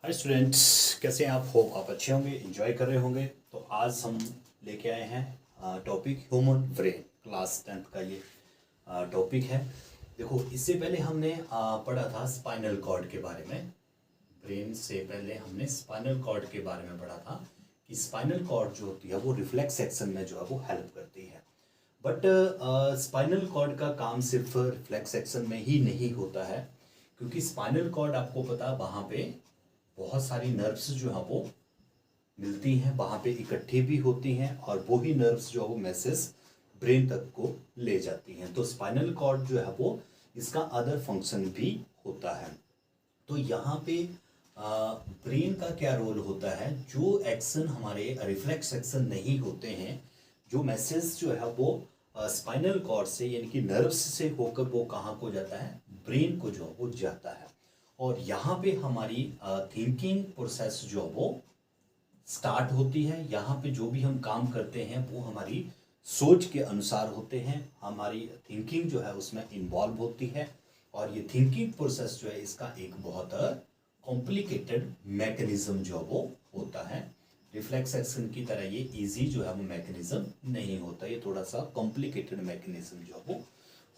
Hi students, कैसे हैं आप? होप आप अच्छे होंगे, एंजॉय कर रहे होंगे। तो आज हम लेके आए हैं topic human brain. Class 10th का ये टॉपिक है। देखो, इससे पहले हमने पढ़ा था स्पाइनल कॉर्ड के बारे में। ब्रेन से पहले हमने स्पाइनल कॉर्ड के बारे में पढ़ा था कि स्पाइनल कॉर्ड जो होती है वो रिफ्लेक्स एक्शन में जो है वो हेल्प करती है। बट स्पाइनल कॉर्ड का काम सिर्फ रिफ्लेक्स एक्शन में ही नहीं होता है, क्योंकि स्पाइनल कॉर्ड आपको पता वहाँ पे बहुत सारी नर्व्स जो है वो मिलती हैं, वहाँ पे इकट्ठी भी होती हैं, और वो ही नर्व्स जो है वो मैसेज ब्रेन तक को ले जाती हैं। तो स्पाइनल कॉर्ड जो है वो इसका अदर फंक्शन भी होता है। तो यहाँ पे ब्रेन का क्या रोल होता है? जो एक्शन हमारे रिफ्लेक्स एक्शन नहीं होते हैं, जो मैसेज जो है वो स्पाइनल कॉर्ड से यानी कि नर्व्स से होकर वो कहाँ को जाता है? ब्रेन को जो वो जाता है। और यहाँ पे हमारी थिंकिंग प्रोसेस जो वो स्टार्ट होती है। यहाँ पे जो भी हम काम करते हैं वो हमारी सोच के अनुसार होते हैं, हमारी थिंकिंग जो है उसमें इन्वॉल्व होती है। और ये थिंकिंग प्रोसेस जो है इसका एक बहुत कॉम्प्लिकेटेड मैकेनिज्म जो वो होता है। रिफ्लेक्स एक्शन की तरह ये इजी जो है वो मैकेनिज्म नहीं होता, ये थोड़ा सा कॉम्प्लिकेटेड मैकेनिज्म जो वो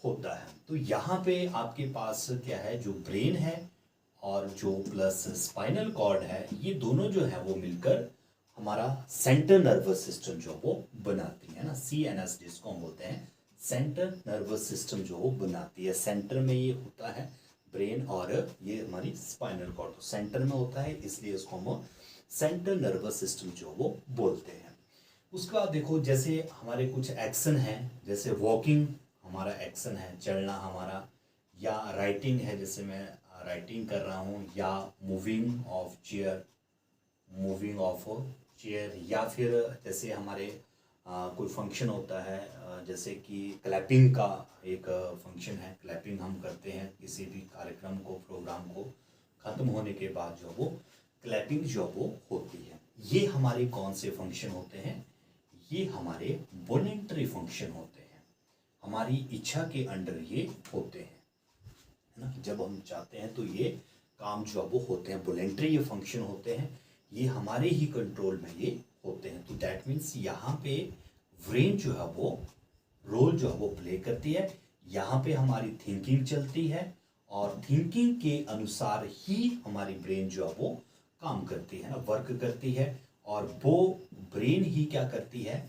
होता है। तो यहाँ पे आपके पास क्या है? जो ब्रेन है और जो प्लस स्पाइनल कॉर्ड है, ये दोनों जो है वो मिलकर हमारा सेंट्रल नर्वस सिस्टम जो वो बनाती है ना, CNS जिसको हम बोलते हैं, सेंट्रल नर्वस सिस्टम जो वो बनाती है। सेंटर में ये होता है ब्रेन, और ये हमारी स्पाइनल कॉर्ड सेंटर में होता है, इसलिए इसको हम सेंट्रल नर्वस सिस्टम जो वो बोलते हैं। उसके बाद देखो, जैसे हमारे कुछ एक्शन हैं, जैसे वॉकिंग हमारा एक्शन है, चलना हमारा, या राइटिंग है, जैसे मैं राइटिंग कर रहा हूँ, या moving of chair, moving of chair, या फिर जैसे हमारे कोई फंक्शन होता है, जैसे कि क्लैपिंग का एक फंक्शन है। क्लैपिंग हम करते हैं किसी भी कार्यक्रम को, प्रोग्राम को ख़त्म होने के बाद जो वो क्लैपिंग जो वो होती है। ये हमारे कौन से फंक्शन होते हैं? ये हमारे वॉलंटरी फंक्शन होते हैं, हमारी इच्छा के अंडर ये होते हैं, है ना। जब हम चाहते हैं तो ये काम जो वो होते हैं, वॉलंटरी ये फंक्शन होते हैं, ये हमारे ही कंट्रोल में ये होते हैं। तो दैट मीन्स यहाँ पे ब्रेन जो है वो रोल जो है वो प्ले करती है। यहाँ पे हमारी थिंकिंग चलती है, और थिंकिंग के अनुसार ही हमारी ब्रेन जो है वो काम करती है ना, वर्क करती है। और वो ब्रेन ही क्या करती है?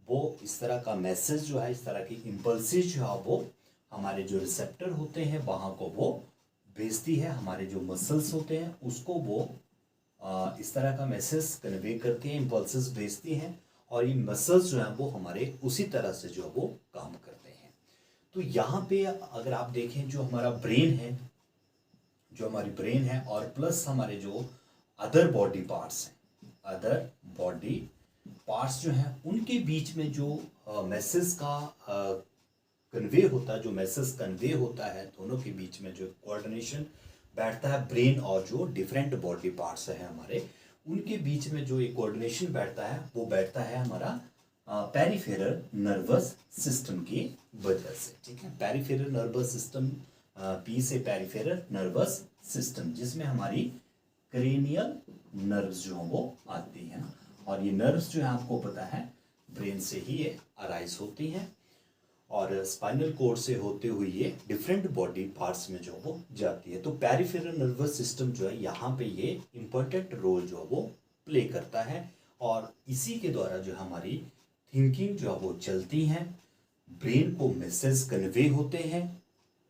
वो इस तरह का मैसेज जो है, इस तरह की इम्पल्सिस जो है वो हमारे जो रिसेप्टर होते हैं वहाँ को वो भेजती है। हमारे जो मसल्स होते हैं उसको वो इस तरह का मैसेज कन्वे करती हैं, इम्पल्सेस भेजती हैं, और ये मसल्स जो हैं वो हमारे उसी तरह से जो वो काम करते हैं। तो यहाँ पे अगर आप देखें, जो हमारा ब्रेन है, जो हमारी ब्रेन है, और प्लस हमारे जो अदर बॉडी पार्ट्स हैं, अदर बॉडी पार्ट्स जो हैं, उनके बीच में जो मैसेज का कन्वे होता है, जो मैसेज कन्वे होता है, दोनों के बीच में जो कोऑर्डिनेशन बैठता है, ब्रेन और जो डिफरेंट बॉडी पार्ट्स हैं हमारे, उनके बीच में जो एक कोऑर्डिनेशन बैठता है, वो बैठता है हमारा पेरिफेरल नर्वस सिस्टम की वजह से। ठीक है, पेरिफेरल नर्वस सिस्टम, पी से पेरिफेरल नर्वस सिस्टम, जिसमें हमारी क्रेनियल नर्व्स जो वो आती हैं, और ये नर्व्स जो है आपको पता है ब्रेन से ही ये अराइज होती हैं, और स्पाइनल कोर्ड से होते हुए ये डिफरेंट बॉडी पार्ट्स में जो वो जाती है। तो पेरिफेरल नर्वस सिस्टम जो है यहाँ पे ये इम्पोर्टेंट रोल जो वो प्ले करता है, और इसी के द्वारा जो हमारी थिंकिंग जो है वो चलती हैं, ब्रेन को मैसेज कन्वे होते हैं,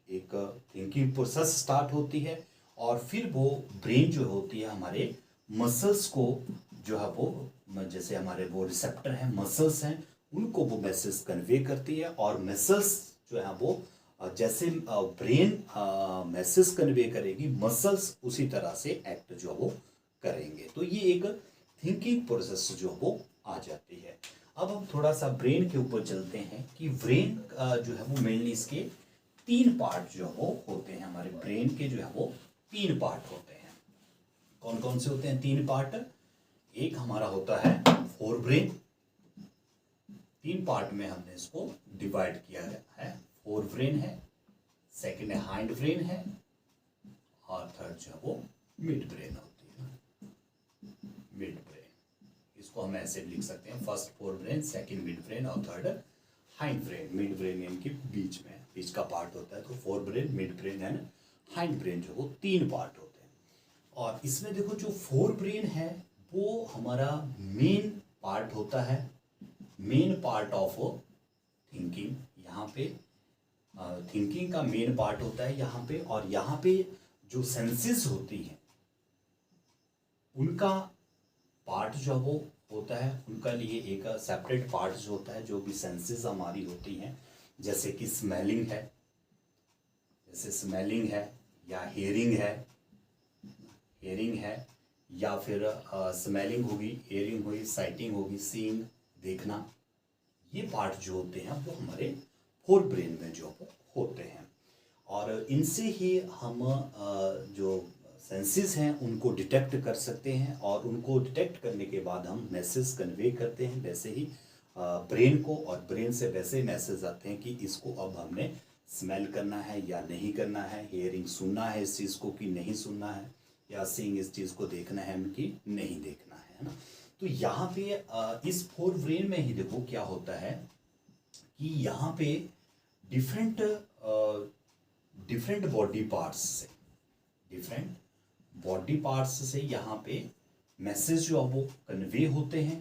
एक थिंकिंग प्रोसेस स्टार्ट होती है, और फिर वो ब्रेन जो होती है हमारे मसल्स को जो है वो, जैसे हमारे वो रिसेप्टर हैं, मसल्स हैं, उनको वो मैसेज कन्वे करती है। और मसल्स जो है वो जैसे ब्रेन मैसेज कन्वे करेगी, मसल्स उसी तरह से एक्ट जो वो करेंगे। तो ये एक थिंकिंग प्रोसेस जो वो आ जाती है। अब हम थोड़ा सा ब्रेन के ऊपर चलते हैं कि ब्रेन जो है वो मेनली इसके 3 पार्ट जो वो होते हैं। हमारे ब्रेन के जो है वो 3 पार्ट होते हैं। कौन कौन से होते हैं 3 पार्ट? एक हमारा होता है फोर ब्रेन, 3 पार्ट में हमने इसको डिवाइड किया है। फोर ब्रेन है, सेकंड है हाइंड ब्रेन है, और थर्ड जो है वो मिड ब्रेन होती है। हम ऐसे लिख सकते हैं, first forebrain, second midbrain और third hindbrain. Midbrain इनके बीच में, बीच का पार्ट होता है। तो forebrain, midbrain and hindbrain जो वो 3 पार्ट होते हैं। और इसमें देखो जो फोर ब्रेन है वो हमारा मेन पार्ट होता है, मेन पार्ट ऑफ थिंकिंग। यहाँ पे थिंकिंग का मेन पार्ट होता है यहाँ पे। और यहाँ पे जो सेंसेस होती हैं उनका पार्ट जो वो होता है, उनका लिए एक सेपरेट पार्ट जो होता है, जो भी सेंसेस हमारी होती हैं, जैसे कि स्मेलिंग है, जैसे स्मेलिंग है या हेयरिंग है, हेयरिंग है या फिर स्मेलिंग होगी, हेयरिंग होगी, साइटिंग होगी, सीइंग देखना। ये पार्ट जो होते हैं वो हमारे फोर ब्रेन में जो होते हैं। और इनसे ही हम जो सेंसेस हैं उनको डिटेक्ट कर सकते हैं, और उनको डिटेक्ट करने के बाद हम मैसेज कन्वे करते हैं वैसे ही ब्रेन को, और ब्रेन से वैसे मैसेज आते हैं कि इसको अब हमने स्मेल करना है या नहीं करना है, हेयरिंग सुनना है इस चीज़ को कि नहीं सुनना है, या सीइंग इस चीज़ को देखना है कि नहीं देखना है ना। तो यहाँ पे इस फोर ब्रेन में ही देखो क्या होता है कि यहाँ पे डिफरेंट डिफरेंट बॉडी पार्ट्स से, डिफरेंट बॉडी पार्ट्स से यहाँ पे मैसेज जो वो कन्वे होते हैं,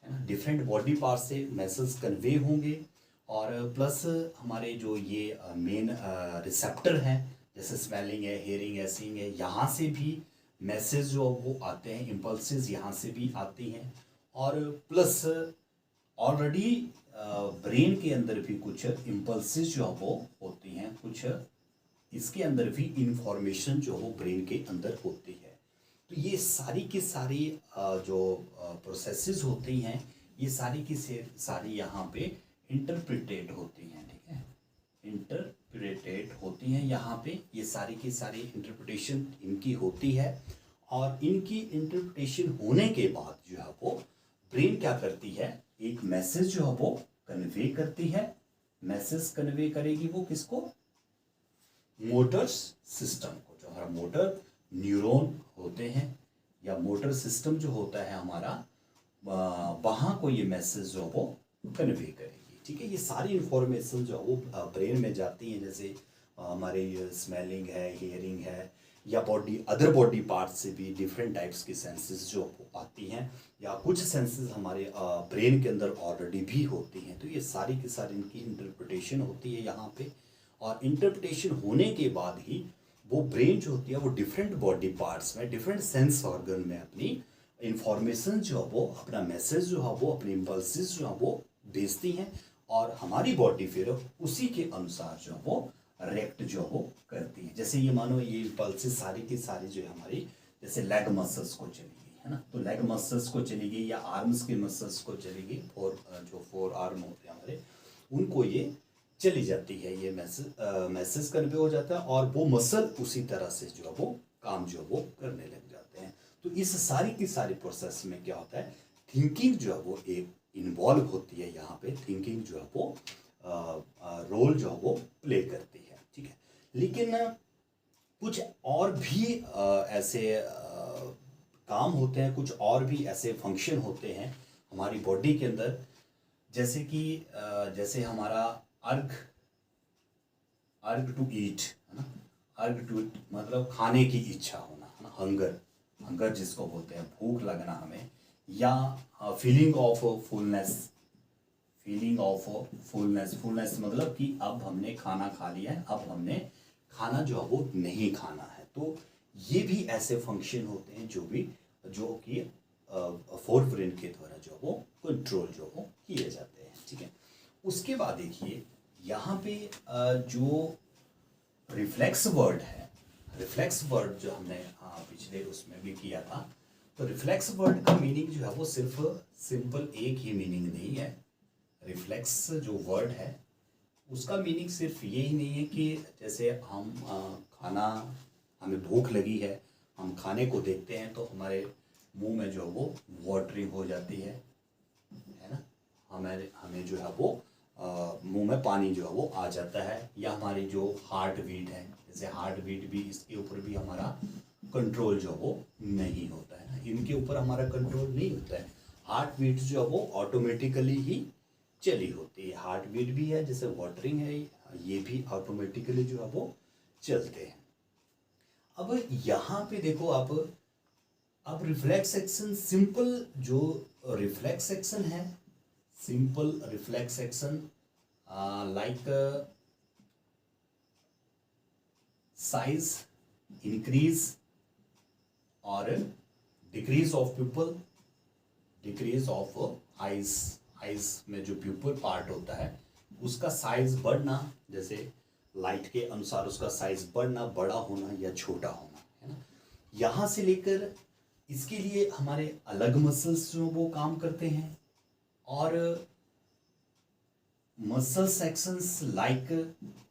है ना। डिफरेंट बॉडी पार्ट्स से मैसेज कन्वे होंगे, और प्लस हमारे जो ये मेन रिसेप्टर हैं, जैसे स्मेलिंग है, हेयरिंग है, सीइंग है, यहाँ से भी मैसेज जो वो आते हैं, इम्पल्सेस यहाँ से भी आती हैं। और प्लस ऑलरेडी ब्रेन के अंदर भी कुछ इम्पल्सेस जो वो होती हैं, कुछ इसके अंदर भी इंफॉर्मेशन जो वो ब्रेन के अंदर होती है। तो ये सारी की सारी जो प्रोसेसेस होती हैं, ये सारी की सारी यहाँ पे इंटरप्रिटेट होती हैं, ठीक है, इंटरप्रिटेट होती हैं यहाँ पे। ये सारी की सारी इंटरप्रिटेशन इनकी होती है, और इनकी इंटरप्रिटेशन होने के बाद जो है वो ब्रेन क्या करती है, एक मैसेज जो है वो कन्वे करती है। मैसेज कन्वे करेगी वो किसको, मोटर सिस्टम को। जो हमारा मोटर न्यूरॉन होते हैं या मोटर सिस्टम जो होता है हमारा, वहाँ को ये मैसेज जो वो कन्वे करेगी, ठीक है। ये सारी इंफॉर्मेशन जो वो ब्रेन में जाती हैं, जैसे हमारे स्मेलिंग है, हियरिंग है, या बॉडी अदर बॉडी पार्ट से भी डिफरेंट टाइप्स की सेंसेस जो आती हैं, या कुछ सेंसेस हमारे ब्रेन के अंदर ऑलरेडी भी होती हैं। तो ये सारी की सारी इनकी इंटरप्रिटेशन होती है यहाँ पे। और इंटरप्रिटेशन होने के बाद ही वो ब्रेन जो होती है वो डिफरेंट बॉडी पार्ट्स में, डिफरेंट सेंस ऑर्गन में अपनी इंफॉर्मेशन जो है वो, अपना मैसेज जो है वो, अपनी इम्पल्सेस जो है वो भेजती हैं, और हमारी बॉडी फिर उसी के अनुसार जो है वो रिएक्ट जो वो करती है। जैसे ये मानो ये इम्पल्सेस सारी की सारी जो है हमारी, जैसे लेग मसल्स को चली गई, है ना, तो लेग मसल्स को चली गई, या आर्म्स के मसल्स को चली गई, जो फोर आर्म होते हैं हमारे, उनको ये चली जाती है, ये मैसेज कन्वे हो जाता है, और वो मसल उसी तरह से जो है वो काम जो वो करने लग जाते हैं। तो इस सारी की सारी प्रोसेस में क्या होता है, थिंकिंग जो है वो एक इन्वॉल्व होती है यहाँ पे। थिंकिंग जो है वो रोल जो है वो प्ले करती है, ठीक है। लेकिन कुछ और भी ऐसे काम होते हैं, कुछ और भी ऐसे फंक्शन होते हैं हमारी बॉडी के अंदर, जैसे कि जैसे हमारा अर्ग टू ईट, है ना, अर्ग टू ईट मतलब खाने की इच्छा होना, है ना, हंगर जिसको बोलते हैं, भूख लगना हमें, या फीलिंग ऑफ फुलनेस, फुलनेस मतलब कि अब हमने खाना खा लिया है, अब हमने खाना जो है वो नहीं खाना है। तो ये भी ऐसे फंक्शन होते हैं जो कि फोर ब्रेन के द्वारा जो वो कंट्रोल जो वो किए जाते हैं, ठीक है। उसके बाद देखिए यहाँ पे जो रिफ्लेक्स वर्ड है, रिफ्लेक्स वर्ड जो हमने पिछले उसमें भी किया था, तो रिफ्लेक्स वर्ड का मीनिंग जो है वो सिर्फ सिंपल एक ही मीनिंग नहीं है। रिफ्लेक्स जो वर्ड है उसका मीनिंग सिर्फ ये ही नहीं है कि जैसे हम खाना, हमें भूख लगी है, हम खाने को देखते हैं तो हमारे मुंह में जो वो वाटरिंग हो जाती है ना, हमें जो है वो मुंह में पानी जो है वो आ जाता है, या हमारी जो हार्ट बीट है, जैसे हार्ट बीट भी, इसके ऊपर भी हमारा कंट्रोल जो वो नहीं होता है ना, इनके ऊपर हमारा कंट्रोल नहीं होता है। हार्ट बीट जो है वो ऑटोमेटिकली ही चली होती है। हार्ट बीट भी है, जैसे वाटरिंग है, ये भी ऑटोमेटिकली जो है वो चलते हैं। अब यहाँ पे देखो आप, अब रिफ्लेक्स एक्शन, सिंपल जो रिफ्लेक्स एक्शन है, simple reflex action like size increase और decrease of pupil, decrease of eyes, eyes में जो प्यूपल पार्ट होता है उसका साइज बढ़ना, जैसे लाइट के अनुसार उसका साइज बढ़ना, बड़ा होना या छोटा होना, है ना। यहाँ से लेकर इसके लिए हमारे अलग मसल्स जो वो काम करते हैं, और मसल सेक्शंस लाइक,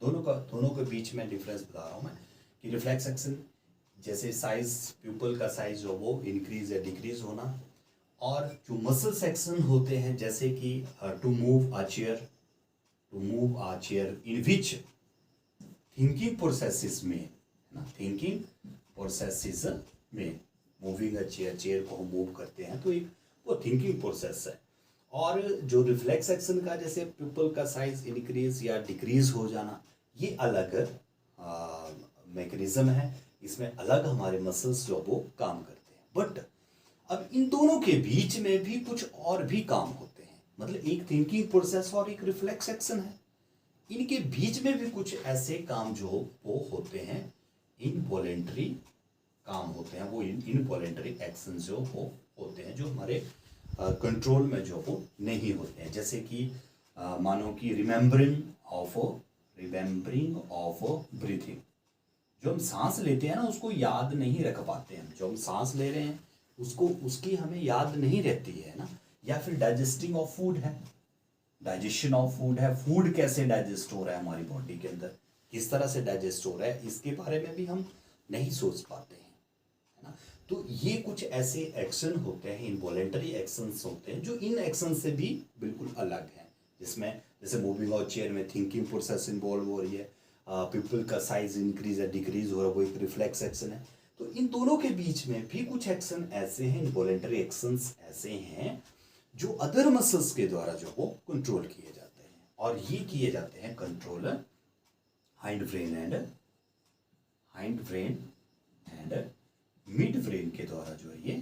दोनों के बीच में डिफरेंस बता रहा हूँ मैं कि रिफ्लेक्स एक्शन जैसे साइज, प्यूपल का साइज जो वो इंक्रीज या डिक्रीज होना, और जो मसल सेक्शन होते हैं जैसे कि to move a chair, to move a chair in which thinking processes में, है ना, थिंकिंग प्रोसेसेस में मूविंग अ चेयर, चेयर को हम मूव करते हैं तो एक वो थिंकिंग प्रोसेस है। और जो रिफ्लेक्स एक्शन का जैसे प्यूपल का साइज इंक्रीज या डिक्रीज हो जाना, ये अलग मैकेनिज्म है, इसमें अलग हमारे मसल्स जो वो काम करते हैं। बट अब इन दोनों के बीच में भी कुछ और भी काम होते हैं, मतलब एक थिंकिंग प्रोसेस और एक रिफ्लेक्स एक्शन है, इनके बीच में भी कुछ ऐसे काम जो वो होते हैं, इनवॉलेंटरी काम होते हैं, वो इनवॉलेंटरी एक्शन जो वो होते हैं, जो हमारे कंट्रोल में जो वो नहीं होते हैं। जैसे कि मानो कि रिमेम्बरिंग ऑफ ब्रीथिंग, जो हम सांस लेते हैं ना उसको याद नहीं रख पाते हैं, जो हम सांस ले रहे हैं उसको, उसकी हमें याद नहीं रहती है ना। या फिर डाइजेस्टिंग ऑफ फूड है, डाइजेशन ऑफ फूड है, फूड कैसे डाइजेस्ट हो रहा है हमारी बॉडी के अंदर, किस तरह से डाइजेस्ट हो रहा है, इसके बारे में भी हम नहीं सोच पाते हैं, है ना। तो ये कुछ ऐसे एक्शन होते हैं, इनवॉलेंटरी एक्शंस होते हैं, जो इन एक्शन से भी बिल्कुल अलग हैं, जिसमें जैसे मूविंग और चेयर में थिंकिंग प्रोसेस इन्वॉल्व हो रही है, पीपल का साइज इंक्रीज या डिक्रीज हो रहा है, वो एक रिफ्लेक्स एक्शन है। तो इन दोनों के बीच में भी कुछ एक्शन ऐसे हैं, इनवॉलेंटरी एक्शंस ऐसे हैं जो अदर मसल्स के द्वारा जो वो कंट्रोल किए जाते हैं, और ये किए जाते हैं control hind brain and mid brain के द्वारा जो है ये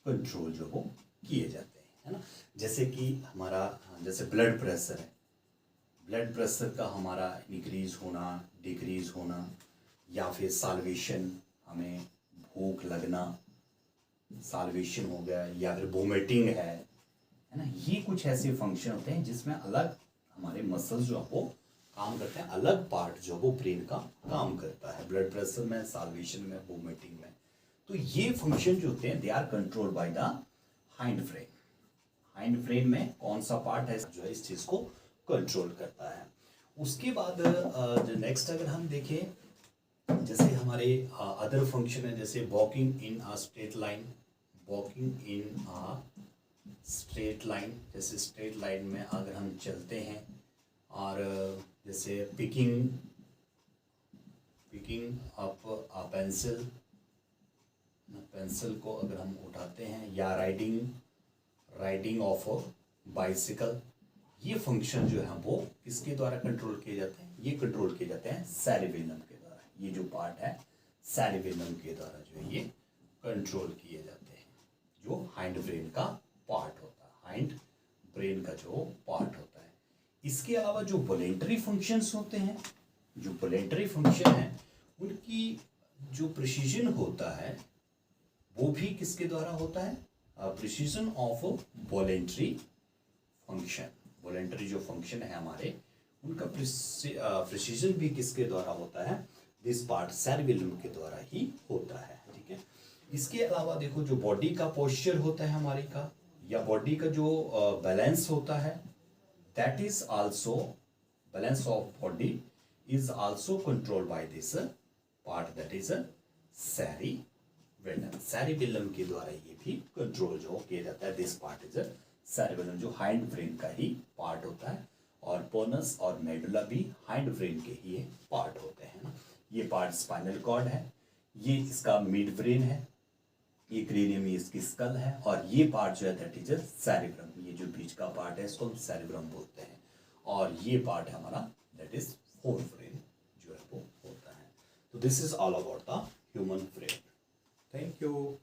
कंट्रोल जो वो किए जाते हैं, है ना। जैसे कि हमारा जैसे ब्लड प्रेशर है, ब्लड प्रेशर का हमारा इंक्रीज होना, डिक्रीज होना, या फिर साल्वेशन, हमें भूख लगना, साल्वेशन हो गया, या फिर वोमिटिंग है ना। ये कुछ ऐसे फंक्शन होते हैं जिसमें अलग हमारे मसल्स जो वो काम करते हैं, अलग पार्ट जो वो ब्रेन का काम करता है, ब्लड प्रेशर में, साल्वेशन में, वोमिटिंग में। तो ये फंक्शन जो होते हैं they are control by the hind brain. Hind brain में कौन सा पार्ट है जो है इस चीज को कंट्रोल करता है। उसके बाद जो नेक्स्ट अगर हम देखें, जैसे हमारे अदर फंक्शन है, जैसे walking in a straight line, walking in a straight line, जैसे स्ट्रेट लाइन में अगर हम चलते हैं, और जैसे picking up a pencil, pencil को अगर हम उठाते हैं, या राइडिंग ऑफ अ बाइसिकल, ये फंक्शन जो है वो किसके द्वारा कंट्रोल किए जाते हैं, ये कंट्रोल किए जाते हैं सेरिबेलम के द्वारा। ये जो पार्ट है सेरिबेलम के द्वारा जो है ये कंट्रोल किए जाते हैं, जो हाइंड ब्रेन का पार्ट होता है, हाइंड ब्रेन का जो पार्ट होता है। इसके अलावा जो वॉलेंटरी फंक्शंस होते हैं, जो वॉलेंटरी फंक्शन है उनकी जो प्रिसीजन होता है वो भी किसके द्वारा होता है, precision of voluntary function. Voluntary जो फंक्शन है हमारे, उनका प्रिसीजन भी किसके द्वारा होता है, दिस पार्ट सेरिबेलम के द्वारा ही होता है, ठीक है। इसके अलावा देखो जो बॉडी का पोस्चर होता है हमारी का, या बॉडी का जो बैलेंस होता है, that is also, balance of body is also control by this part, that is cerebellum. Cerebellum के द्वारा ये भी कंट्रोल जो किया जाता है, दिस पार्ट इज सेरिबेलम, जो हाइंड ब्रेन का ही पार्ट होता है, और पोनस और मेडुला भी हाइंड ब्रेन के ही पार्ट होते हैं ना। ये पार्ट स्पाइनल कॉर्ड है, ये इसका मिड ब्रेन है, ये क्रेनियम में इसकी स्कल है, और ये पार्ट जो है दैट इज सेरिब्रम, ये जो बीच का पार्ट है इसको हम सेरिब्रम बोलते हैं, और ये पार्ट है हमारा दैट इज फोर ब्रेन जो है वो होता है। तो this is all about the human brain. Thank you.